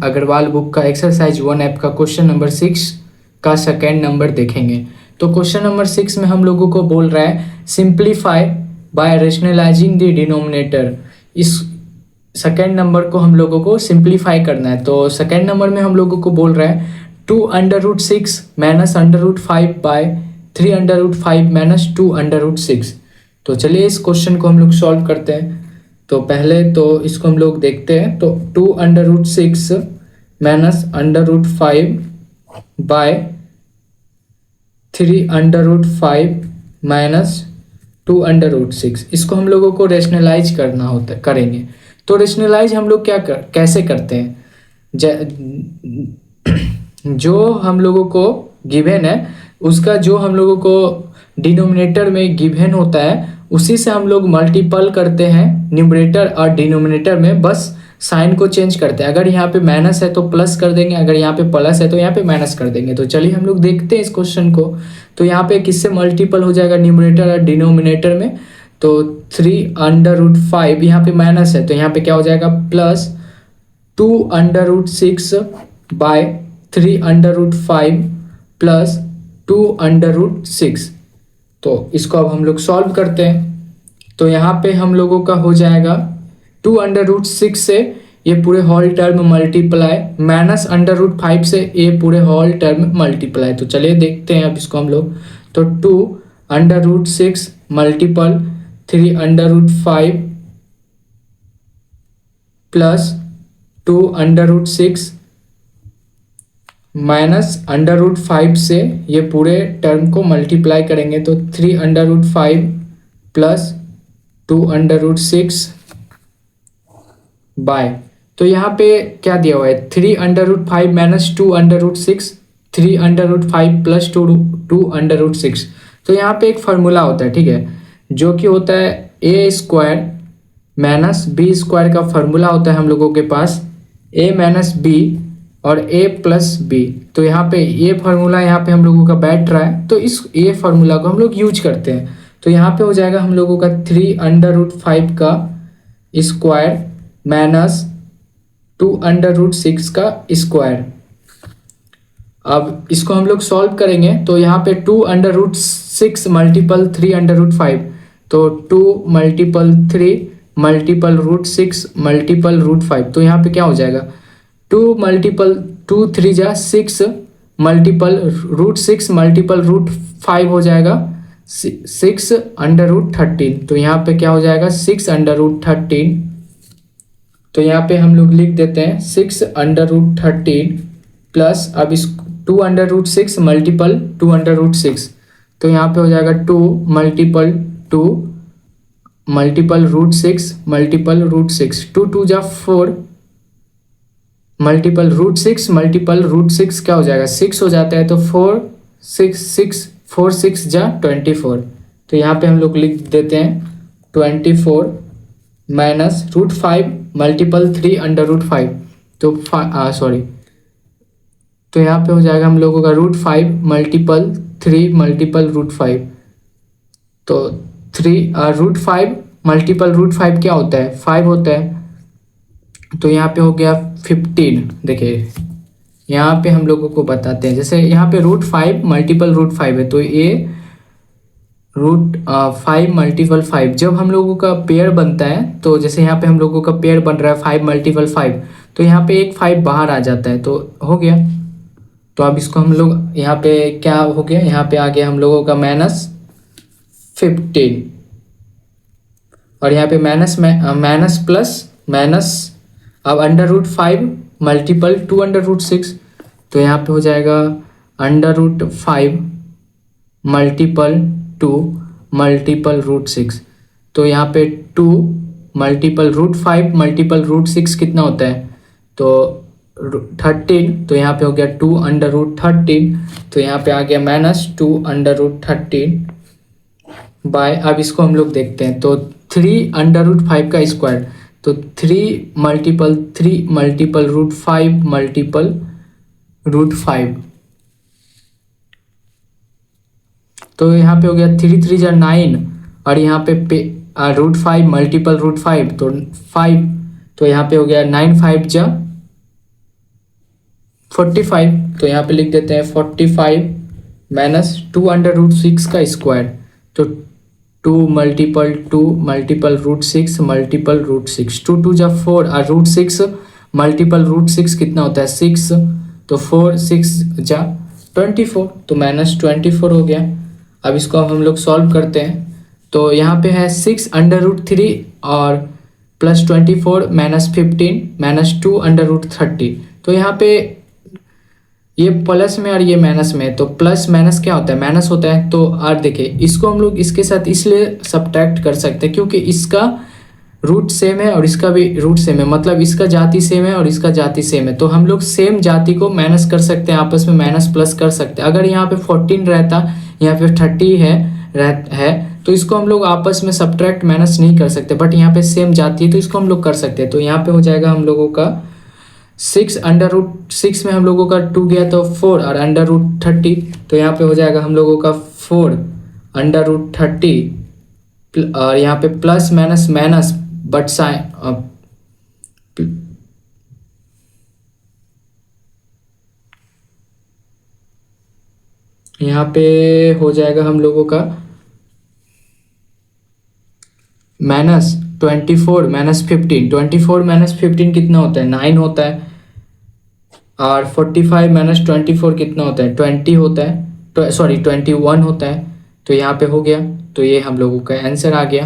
Agarwal book का exercise 1 app का question number 6 का सेकेंड नंबर देखेंगे। तो क्वेश्चन नंबर 6 में हम लोगों को बोल रहा है simplify by rationalising the denominator. इस सेकेंड नंबर को हम लोगों को सिंप्लीफाई करना है। तो सेकेंड नंबर में हम लोगों को बोल रहा है 2√6 माइनस √5 बाय 3√5 माइनस 2√6। तो चलिए इस क्वेश्चन को हम लोग सॉल्व करते हैं। तो पहले तो इसको हम लोग देखते हैं। तो 2√6 माइनस √5 बाय 3√5 माइनस 2√6, इसको हम लोगों को रेशनलाइज करना होता है, करेंगे। तो रेशनलाइज हम लोग कैसे करते हैं, जो हम लोगों को गिवन है उसका जो हम लोगों को डिनोमिनेटर में गिवन होता है उसी से हम लोग मल्टीपल करते हैं न्यूमरेटर और डिनोमिनेटर में, बस साइन को चेंज करते हैं। अगर यहाँ पे माइनस है तो प्लस कर देंगे, अगर यहाँ पे प्लस है तो यहाँ पे माइनस कर देंगे। तो चलिए हम लोग देखते हैं इस क्वेश्चन को। तो यहाँ पे किससे मल्टीपल हो जाएगा न्यूमरेटर और डिनोमिनेटर में, तो 3√5, यहाँ पे माइनस है तो यहाँ पे क्या हो जाएगा प्लस 2√6 बाय 3√5 प्लस 2√6। तो इसको अब हम लोग सॉल्व करते हैं। तो यहाँ पे हम लोगों का हो जाएगा 2√6 से ये पूरे होल टर्म मल्टीप्लाई माइनस √5 से ये पूरे होल टर्म मल्टीप्लाई। तो चलिए देखते हैं अब इसको हम लोग। तो 2√6 मल्टीपल 3√5 प्लस 2√6 माइनस √5 से ये पूरे टर्म को मल्टीप्लाई करेंगे। तो 3√5 प्लस 2√6 बाय, तो यहाँ पे क्या दिया हुआ है 3√5 माइनस 2√6, 3√5 प्लस 2√6। तो यहाँ पे एक फार्मूला होता है, ठीक है, जो कि होता है ए स्क्वायर माइनस बी स्क्वायर का फार्मूला होता है हम लोगों के पास, ए माइनस बी और ए प्लस बी। तो यहाँ पे ये फार्मूला यहाँ पे हम लोगों का बैठ रहा है, तो इस ए फार्मूला को हम लोग यूज करते हैं। तो यहाँ पे हो जाएगा हम लोगों का 3√5 का स्क्वायर माइनस 2√6 का स्क्वायर। अब इसको हम लोग सॉल्व करेंगे। तो यहाँ पे 2√6 मल्टीपल 3√5, तो 2 मल्टीपल 3 मल्टीपल √6 मल्टीपल √5। तो यहाँ पे क्या हो जाएगा 2 मल्टीपल 2 3 जा 6 मल्टीपल √6 मल्टीपल √5 हो जाएगा 6√13। तो यहाँ पे क्या हो जाएगा 6√13। तो यहाँ पे हम लोग लिख देते हैं 6√13 प्लस अब इस 2√6 मल्टीपल 2√6। तो यहाँ पे हो जाएगा 2 मल्टीपल 2 मल्टीपल √6 मल्टीपल √6, 2 2 जा 4 मल्टीपल √6 मल्टीपल √6 क्या हो जाएगा 6 हो जाता है। तो 4 6 जा 24। तो यहाँ पे हम लोग लिख देते हैं 24 माइनस √5 मल्टीपल 3√5। तो तो यहाँ पे हो जाएगा हम लोगों का √5 मल्टीपल 3 मल्टीपल √5। तो √5 मल्टीपल √5 क्या होता है 5 होता है। तो यहाँ पे हो गया 15। देखिए यहाँ पे हम लोगों को बताते हैं, जैसे यहाँ पे √5 मल्टीपल √5 है, तो ये √5 मल्टीपल 5 जब हम लोगों का पेयर बनता है, तो जैसे यहाँ पे हम लोगों का पेयर बन रहा है 5 मल्टीपल 5, तो यहाँ पे एक 5 बाहर आ जाता है, तो हो गया। तो अब इसको हम लोग यहाँ पे क्या हो गया, यहाँ पे आ गया हम लोगों का -15 और यहाँ पे माइनस प्लस माइनस। अब √5 मल्टीपल 2√6, तो यहाँ पे हो जाएगा √5 मल्टीपल 2 मल्टीपल √6। तो यहाँ पे 2 मल्टीपल √5 मल्टीपल √6 कितना होता है, तो 13। तो यहाँ पे हो गया 2√13। तो यहाँ पे आ गया -2√13 बाय। अब इसको हम लोग देखते हैं। तो 3√5 का स्क्वायर, तो 3 मल्टीपल √5 मल्टीपल √5। तो यहाँ पे हो गया 3 3 जा 9 और यहाँ पे √5 मल्टीपल √5 तो 5। तो यहाँ पे हो गया 9 5 जा 45, तो यहाँ पे लिख देते हैं 45 माइनस 2 अंडर रूट 6 का स्क्वायर, तो 2 मल्टीपल रूट 6 मल्टीपल रूट 6, 2 2 जा 4 और रूट 6 मल्टीपल रूट 6 कितना होता है 6, तो 4 6 जा 24, तो माइनस 24 हो गया। अब इसको अब हम लोग सॉल्व करते हैं, तो यहाँ पे है 6 अंडर रूट 3 और plus 24 minus 15 minus 2 under root 30, तो यहाँ पे ये प्लस में और ये माइनस में, तो प्लस माइनस क्या होता है माइनस होता है, तो और देखिए इसको हम लोग इसके साथ इसलिए सब्ट्रैक्ट कर सकते हैं क्योंकि इसका रूट सेम है और इसका भी रूट सेम है, मतलब इसका जाति सेम है और इसका जाति सेम है, तो हम लोग सेम जाति को माइनस कर सकते हैं, आपस में माइनस प्लस कर सकते हैं। अगर यहाँ पे 14 रहता, यहाँ पे 30 है तो इसको हम लोग आपस में सब्ट्रैक्ट माइनस नहीं कर सकते, बट यहाँ पे सेम जाती है तो इसको हम लोग कर सकते हैं। तो यहाँ पे हो जाएगा हम लोगों का 6 अंडर रूट 6 में हम लोगों का 2 गया तो 4 और अंडर रूट 30, तो यहाँ पे हो जाएगा हम लोगों का 4 अंडर रूट 30 और यहाँ पे plus minus minus but sign यहाँ पे हो जाएगा हम लोगों का माइनस 24 माइनस 15, 24 माइनस 15 कितना होता है 9 होता है, और 45 माइनस 24 कितना होता है 20 होता है, तो सॉरी 21 होता है, तो यहाँ पे हो गया, तो ये हम लोगों का आंसर आ गया।